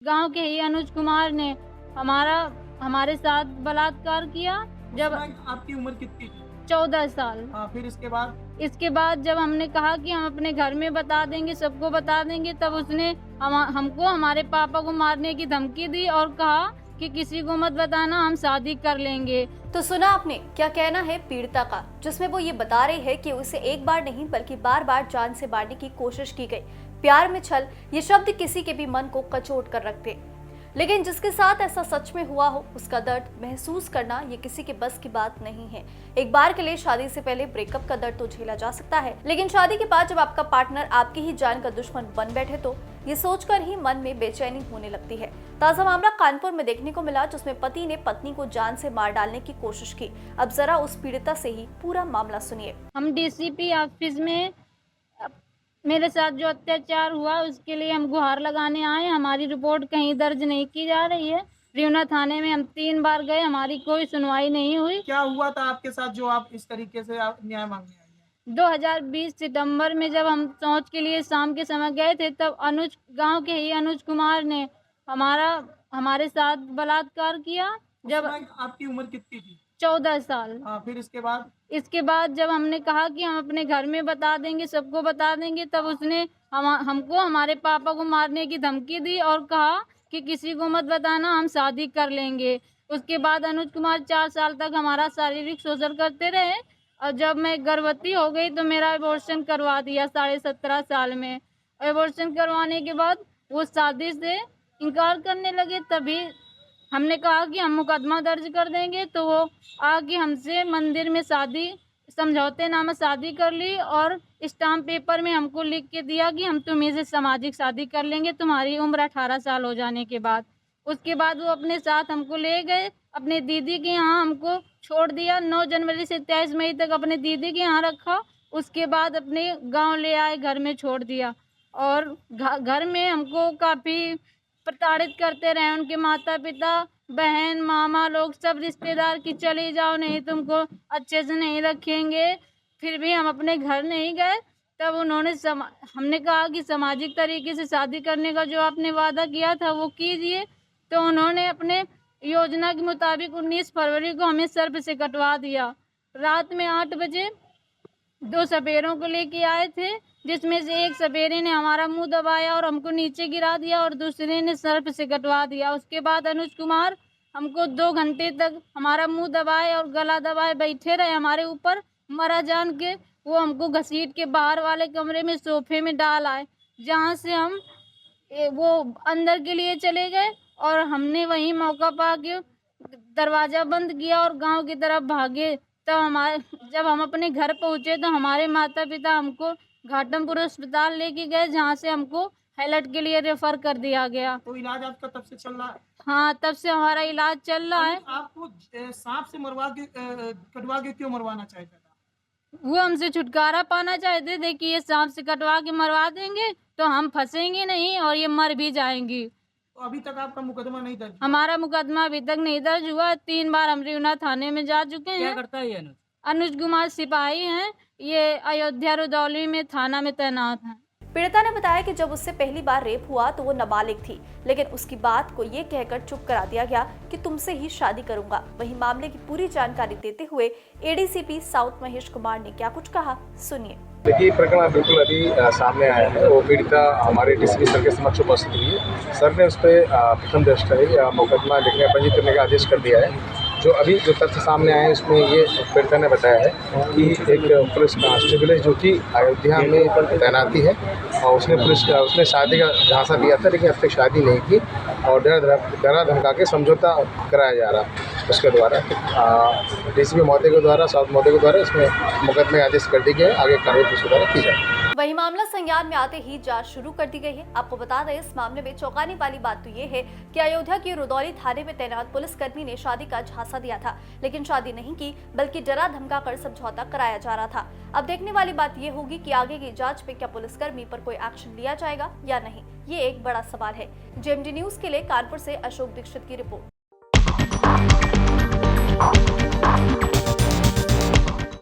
गांव के ही अनुज कुमार ने हमारे साथ बलात्कार किया। जब आपकी उम्र कितनी थी? 14 साल। हाँ, फिर इसके बाद जब हमने कहा कि हम अपने घर में बता देंगे, सबको बता देंगे, तब उसने हमको हमारे पापा को मारने की धमकी दी और कहा कि किसी को मत बताना, हम शादी कर लेंगे। तो सुना आपने क्या कहना है पीड़िता का, जिसमें वो ये बता रही है कि उसे एक बार नहीं बल्कि बार बार जान से मारने की कोशिश की गई। प्यार में छल, ये शब्द किसी के भी मन को कचोट कर रखते, लेकिन जिसके साथ ऐसा सच में हुआ हो उसका दर्द महसूस करना ये किसी के बस की बात नहीं है। एक बार के लिए शादी से पहले ब्रेकअप का दर्द तो झेला जा सकता है, लेकिन शादी के बाद जब आपका पार्टनर आपकी ही जान का दुश्मन बन बैठे तो ये सोचकर ही मन में बेचैनी होने लगती है। ताजा मामला कानपुर में देखने को मिला, जिसमें पति ने पत्नी को जान से मार डालने की कोशिश की। अब जरा उस पीड़िता से ही पूरा मामला सुनिए। हम डीसीपी ऑफिस में मेरे साथ जो अत्याचार हुआ उसके लिए हम गुहार लगाने आए। हमारी रिपोर्ट कहीं दर्ज नहीं की जा रही है। रिवना थाने में हम 3 बार गए, हमारी कोई सुनवाई नहीं हुई। क्या हुआ था आपके साथ जो आप इस तरीके से आप न्याय मांगने आई हैं? 2020 सितंबर में जब हम शौच के लिए शाम के समय गए थे, तब गांव के ही अनुज कुमार ने हमारे साथ बलात्कार किया। जब आपकी उम्र कितनी थी? 14 साल। हाँ, फिर इसके बाद जब हमने कहा कि हम अपने घर में बता देंगे, सबको बता देंगे, तब उसने हमको हमारे पापा को मारने की धमकी दी और कहा कि किसी को मत बताना, हम शादी कर लेंगे। उसके बाद अनुज कुमार 4 साल तक हमारा शारीरिक शोषण करते रहे और जब मैं गर्भवती हो गई तो मेरा एबॉर्शन करवा दिया 17.5 साल में। एबॉर्शन करवाने के बाद वो शादी से इनकार करने लगे। तभी हमने कहा कि हम मुकदमा दर्ज कर देंगे, तो वो आके हमसे मंदिर में समझौते नामा शादी कर ली और स्टाम्प पेपर में हमको लिख के दिया कि हम तुम्हें से सामाजिक शादी कर लेंगे तुम्हारी उम्र 18 साल हो जाने के बाद। उसके बाद वो अपने साथ हमको ले गए अपने दीदी के यहाँ, हमको छोड़ दिया। 9 जनवरी से 23 मई तक अपने दीदी के यहाँ रखा। उसके बाद अपने गांव ले आए, घर में छोड़ दिया और घर में हमको काफ़ी प्रताड़ित करते रहे। उनके माता पिता, बहन, मामा लोग, सब रिश्तेदार कि चले जाओ, नहीं तुमको अच्छे से नहीं रखेंगे। फिर भी हम अपने घर नहीं गए। तब हमने कहा कि सामाजिक तरीके से शादी करने का जो आपने वादा किया था वो कीजिए। तो उन्होंने अपने योजना के मुताबिक 19 फरवरी को हमें सर्प से कटवा दिया। रात में 8 बजे 2 सपेरों को लेके आए थे, जिसमें से एक सपेरे ने हमारा मुंह दबाया और हमको नीचे गिरा दिया और दूसरे ने सर्प से कटवा दिया। उसके बाद अनुज कुमार हमको 2 घंटे तक हमारा मुंह दबाए और गला दबाए बैठे रहे हमारे ऊपर। मरा जान के वो हमको घसीट के बाहर वाले कमरे में सोफे में डाल आए, जहाँ से हम वो अंदर के लिए चले गए और हमने वहीं मौका पा के दरवाज़ा बंद किया और गांव की तरफ भागे। जब हम अपने घर पहुंचे तो हमारे माता पिता हमको घाटमपुर अस्पताल लेके गए, जहाँ से हमको हाईलाइट के लिए रेफर कर दिया गया। तो इलाज आपका तब से चल रहा है? हाँ, तब से हमारा इलाज चल रहा है। आपको सांप से कटवा के क्यों मरवाना चाहता था? वो हमसे छुटकारा पाना चाहते थे कि ये सांप से कटवा के मरवा देंगे तो हम फंसेंगे नहीं और ये मर भी जाएंगी। तो अभी तक आपका मुकदमा नहीं दर्ज? हमारा मुकदमा अभी तक नहीं दर्ज हुआ। 3 बार हम रिवना थाने में जा चुके हैं। क्या करता है ये अनुज कुमार सिपाही हैं, ये अयोध्या रुदौली में थाना में तैनात हैं। पीड़िता ने बताया कि जब उससे पहली बार रेप हुआ तो वो नाबालिग थी, लेकिन उसकी बात को ये कहकर चुप करा दिया गया कि तुमसे ही शादी करूंगा। वहीं मामले की पूरी जानकारी देते हुए एडीसीपी साउथ महेश कुमार ने क्या कुछ कहा, सुनिए। देखिए, प्रकरण बिल्कुल अभी सामने आया है। वो पीड़िता हमारे डीसीपी सर के समक्ष उपस्थित हुई है। सर ने उस पर प्रथम दृष्टया मुकदमा लिखने पंजीकृत करने का आदेश कर दिया है। जो तथ्य सामने आए हैं उसमें ये पीड़िता ने बताया है कि एक पुलिस कांस्टेबल है जो कि अयोध्या में तैनाती है और उसने शादी का झांसा दिया था, लेकिन अब तक शादी नहीं की और डरा धमका के समझौता कराया जा रहा उसके द्वारा। डीसीपी महोदय के द्वारा, साउथ महोदय के द्वारा इसमें मुकदमे आदेश कर दिए गए, आगे कार्रवाई पुलिस द्वारा की जाए। वही मामला संज्ञान में आते ही जांच शुरू कर दी गई है। आपको बता दें, इस मामले में चौंकाने वाली बात तो ये है कि अयोध्या के रुदौली थाने में तैनात पुलिसकर्मी ने शादी का झांसा दिया था, लेकिन शादी नहीं की बल्कि डरा धमका कर समझौता कराया जा रहा था। अब देखने वाली बात ये होगी कि आगे की जांच में क्या पुलिसकर्मी पर कोई एक्शन लिया जाएगा या नहीं, ये एक बड़ा सवाल है। जेएमडी न्यूज के लिए कानपुर से अशोक दीक्षित की रिपोर्ट।